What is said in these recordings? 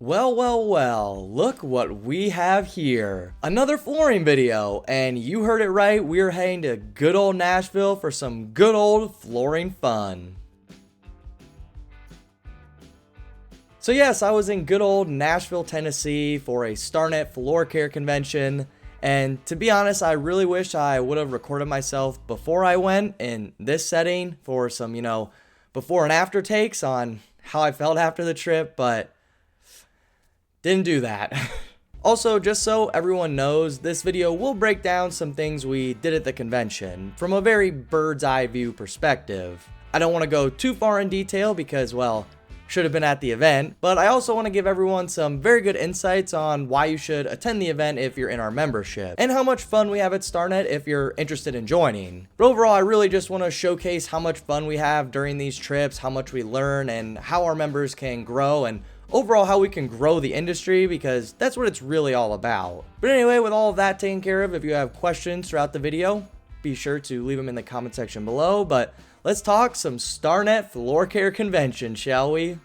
Well, look what we have here. Another flooring video, and you heard it right, we're heading to good old Nashville for some good old flooring fun. So yes, I was in good old Nashville, Tennessee for a Starnet floor care convention, and to be honest, I really wish I would have recorded myself before I went in this setting for some, before and after takes on how I felt after the trip, but didn't do that. Also, just so everyone knows, this video will break down some things we did at the convention from a very bird's eye view perspective. I don't want to go too far in detail because, well, should have been at the event, but I also want to give everyone some very good insights on why you should attend the event if you're in our membership, and how much fun we have at Starnet if you're interested in joining. But overall, I really just want to showcase how much fun we have during these trips, how much we learn, and how our members can grow, and overall how we can grow the industry, because that's what it's really all about. But anyway, with all of that taken care of, if you have questions throughout the video, be sure to leave them in the comment section below. But let's talk some Starnet Floor Care Convention, shall we?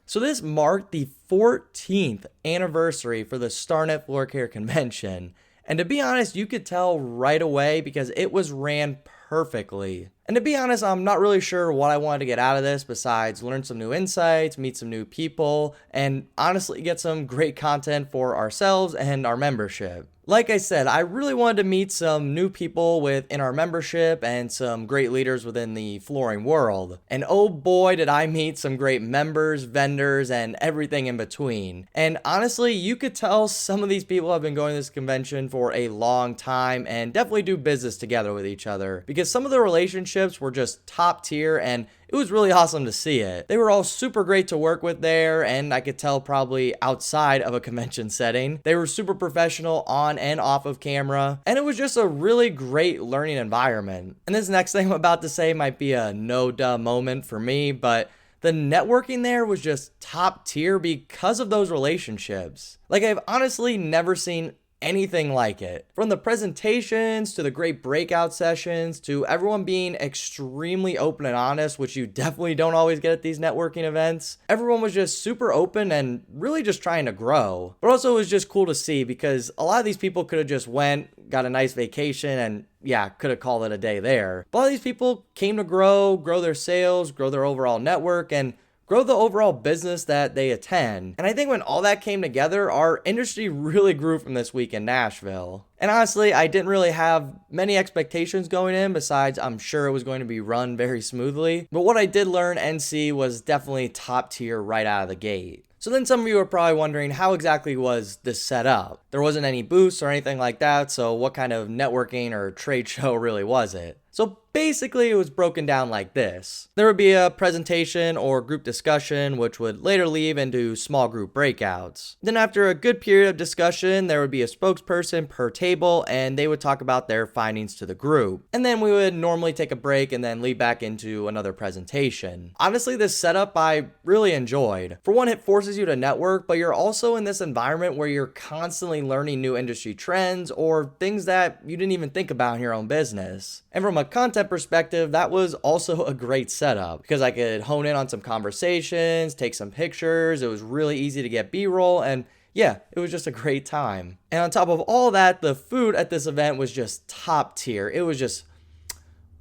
So this marked the 14th anniversary for the Starnet Floor Care Convention. And to be honest, you could tell right away because it was ran perfectly. And to be honest, I'm not really sure what I wanted to get out of this besides learn some new insights, meet some new people, and honestly get some great content for ourselves and our membership. Like I said, I really wanted to meet some new people within our membership and some great leaders within the flooring world. And oh boy, did I meet some great members, vendors, and everything in between. And honestly, you could tell some of these people have been going to this convention for a long time and definitely do business together with each other, because some of the relationships were just top tier, and it was really awesome to see it. They were all super great to work with there, and I could tell probably outside of a convention setting. They were super professional on and off of camera, and it was just a really great learning environment. And this next thing I'm about to say might be a no-duh moment for me, but the networking there was just top tier because of those relationships. Like, I've honestly never seen anything like it. From the presentations to the great breakout sessions to everyone being extremely open and honest, which you definitely don't always get at these networking events. Everyone was just super open and really just trying to grow. But also it was just cool to see because a lot of these people could have just went, got a nice vacation, and yeah, could have called it a day there. But a lot of these people came to grow their sales, grow their overall network, and grow the overall business that they attend. And I think when all that came together, our industry really grew from this week in Nashville. And honestly, I didn't really have many expectations going in, besides I'm sure it was going to be run very smoothly. But what I did learn and see was definitely top tier right out of the gate. So then some of you are probably wondering, how exactly was this set up? There wasn't any booths or anything like that, so what kind of networking or trade show really was it? So basically, it was broken down like this. There would be a presentation or group discussion, which would later lead into small group breakouts. Then after a good period of discussion, there would be a spokesperson per table, and they would talk about their findings to the group. And then we would normally take a break and then lead back into another presentation. Honestly, this setup I really enjoyed. For one, it forces you to network, but you're also in this environment where you're constantly learning new industry trends or things that you didn't even think about in your own business. And from a content perspective, that was also a great setup because I could hone in on some conversations, take some pictures. It was really easy to get B-roll, and yeah, it was just a great time. And on top of all that, the food at this event was just top tier. It was just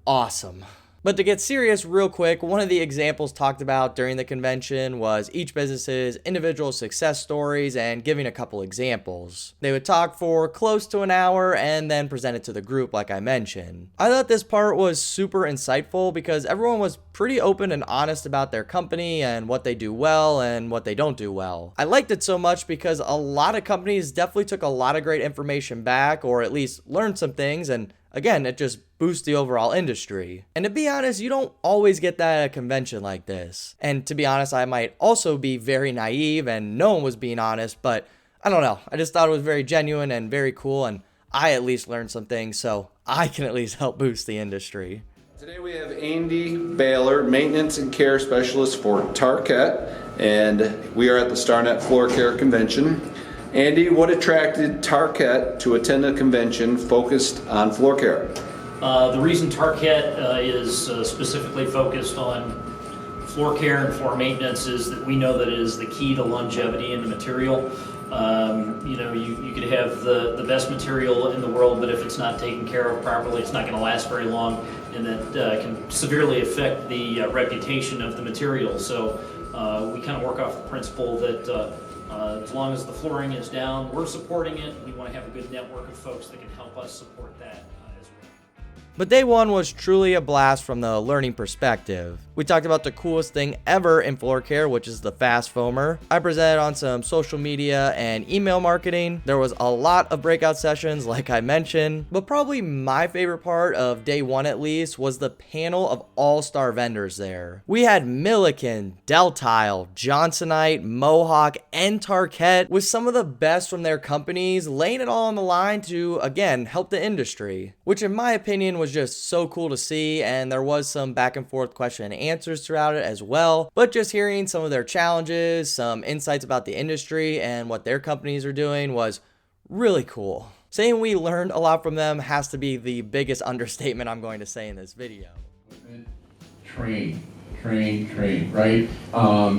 awesome. But to get serious real quick, one of the examples talked about during the convention was each business's individual success stories and giving a couple examples. They would talk for close to an hour and then present it to the group like I mentioned. I thought this part was super insightful because everyone was pretty open and honest about their company and what they do well and what they don't do well. I liked it so much because a lot of companies definitely took a lot of great information back, or at least learned some things, and again, it just boosts the overall industry. And to be honest, you don't always get that at a convention like this. And to be honest, I might also be very naive and no one was being honest, but I don't know. I just thought it was very genuine and very cool, and I at least learned some things, so I can at least help boost the industry. Today we have Andy Baylor, Maintenance and Care Specialist for Target, and we are at the Starnet Floor Care Convention. Andy, what attracted Target to attend a convention focused on floor care? The reason Tarkett is specifically focused on floor care and floor maintenance is that we know that it is the key to longevity in the material. You could have the best material in the world, but if it's not taken care of properly, it's not going to last very long, and that can severely affect the reputation of the material. So we kind of work off the principle that as long as the flooring is down, we're supporting it. We want to have a good network of folks that can help us support that as well. But day one was truly a blast from the learning perspective. We talked about the coolest thing ever in floor care, which is the fast foamer. I presented on some social media and email marketing. There was a lot of breakout sessions, like I mentioned, but probably my favorite part of day one at least was the panel of all-star vendors there. We had Milliken, Deltile, Johnsonite, Mohawk, and Tarkett with some of the best from their companies laying it all on the line to, again, help the industry, which in my opinion was just so cool to see, and there was some back and forth question and answers throughout it as well. But just hearing some of their challenges, some insights about the industry and what their companies are doing was really cool. Saying we learned a lot from them has to be the biggest understatement I'm going to say in this video. Train, right?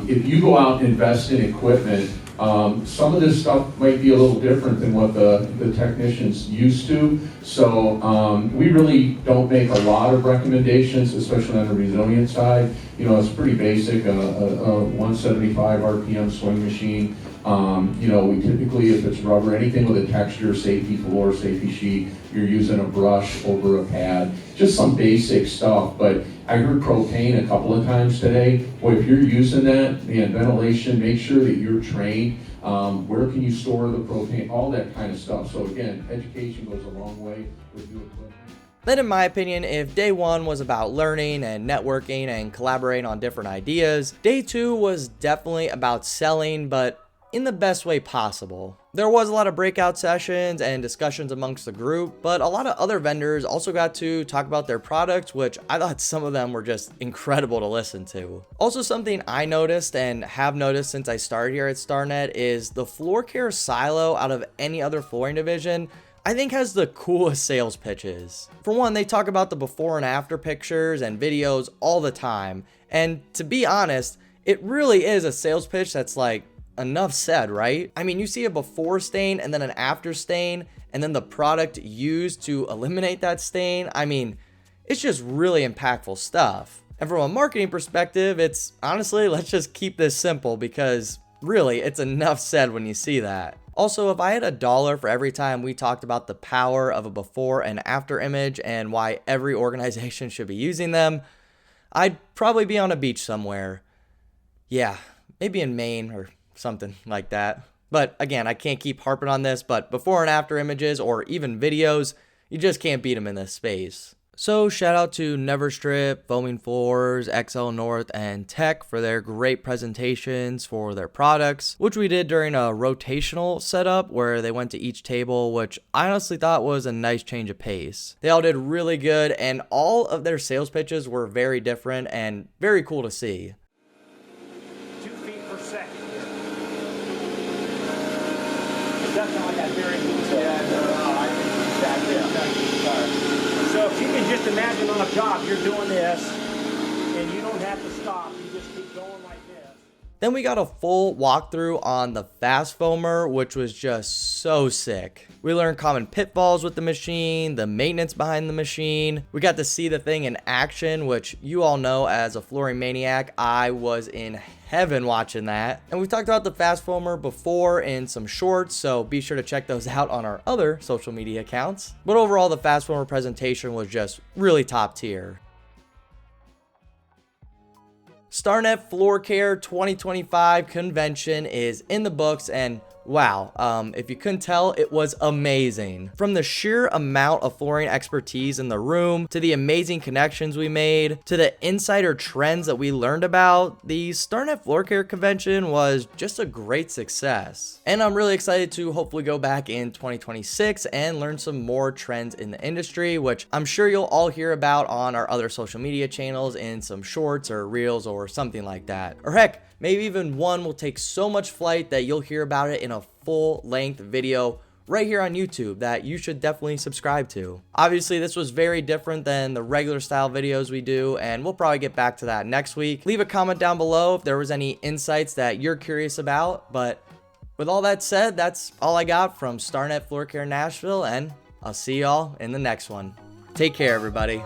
If you go out and invest in equipment, some of this stuff might be a little different than what the technicians used to. So we really don't make a lot of recommendations, especially on the resilient side. It's pretty basic, a 175 RPM swing machine. We typically, if it's rubber, anything with a texture, safety floor, safety sheet, you're using a brush over a pad, just some basic stuff. But I heard propane a couple of times today. Boy, if you're using that, ventilation, make sure that you're trained. Where can you store the propane, all that kind of stuff. So again, education goes a long way with new equipment. Then in my opinion, if day one was about learning and networking and collaborating on different ideas, day two was definitely about selling, but in the best way possible. There was a lot of breakout sessions and discussions amongst the group, but a lot of other vendors also got to talk about their products, which I thought some of them were just incredible to listen to. Also, something I noticed and have noticed since I started here at Starnet is the floor care silo out of any other flooring division I think has the coolest sales pitches. For one, they talk about the before and after pictures and videos all the time, and to be honest, it really is a sales pitch that's like, enough said, right? I mean, you see a before stain and then an after stain and then the product used to eliminate that stain. I mean, it's just really impactful stuff. And from a marketing perspective, it's honestly, let's just keep this simple because really it's enough said when you see that. Also, if I had $1 for every time we talked about the power of a before and after image and why every organization should be using them, I'd probably be on a beach somewhere. Yeah, maybe in Maine or something like that. But again, I can't keep harping on this, but before and after images or even videos, you just can't beat them in this space. So shout out to Never Strip, Foaming Floors, XL North, and Tech for their great presentations for their products, which we did during a rotational setup where they went to each table, which I honestly thought was a nice change of pace. They all did really good, and all of their sales pitches were very different and very cool to see. 2 feet per second. Definitely got very good. I think exactly. So if you can just imagine on a job, you're doing this, and you don't have to stop. You just keep going like this. Then we got a full walkthrough on the fast foamer, which was just so sick. We learned common pitfalls with the machine, the maintenance behind the machine. We got to see the thing in action, which you all know as a flooring maniac, I was in heaven watching that. And we've talked about the fast foamer before in some shorts, so be sure to check those out on our other social media accounts. But overall, the fast foamer presentation was just really top tier. Starnet Floor Care 2025 convention is in the books, and wow, if you couldn't tell, it was amazing. From the sheer amount of flooring expertise in the room, to the amazing connections we made, to the insider trends that we learned about, the Starnet Floor Care convention was just a great success. And I'm really excited to hopefully go back in 2026 and learn some more trends in the industry, which I'm sure you'll all hear about on our other social media channels in some shorts or reels or something like that. Or heck, maybe even one will take so much flight that you'll hear about it in a full-length video right here on YouTube that you should definitely subscribe to. Obviously, this was very different than the regular style videos we do, and we'll probably get back to that next week. Leave a comment down below if there was any insights that you're curious about, but with all that said, that's all I got from Starnet Floor Care Nashville, and I'll see y'all in the next one. Take care, everybody.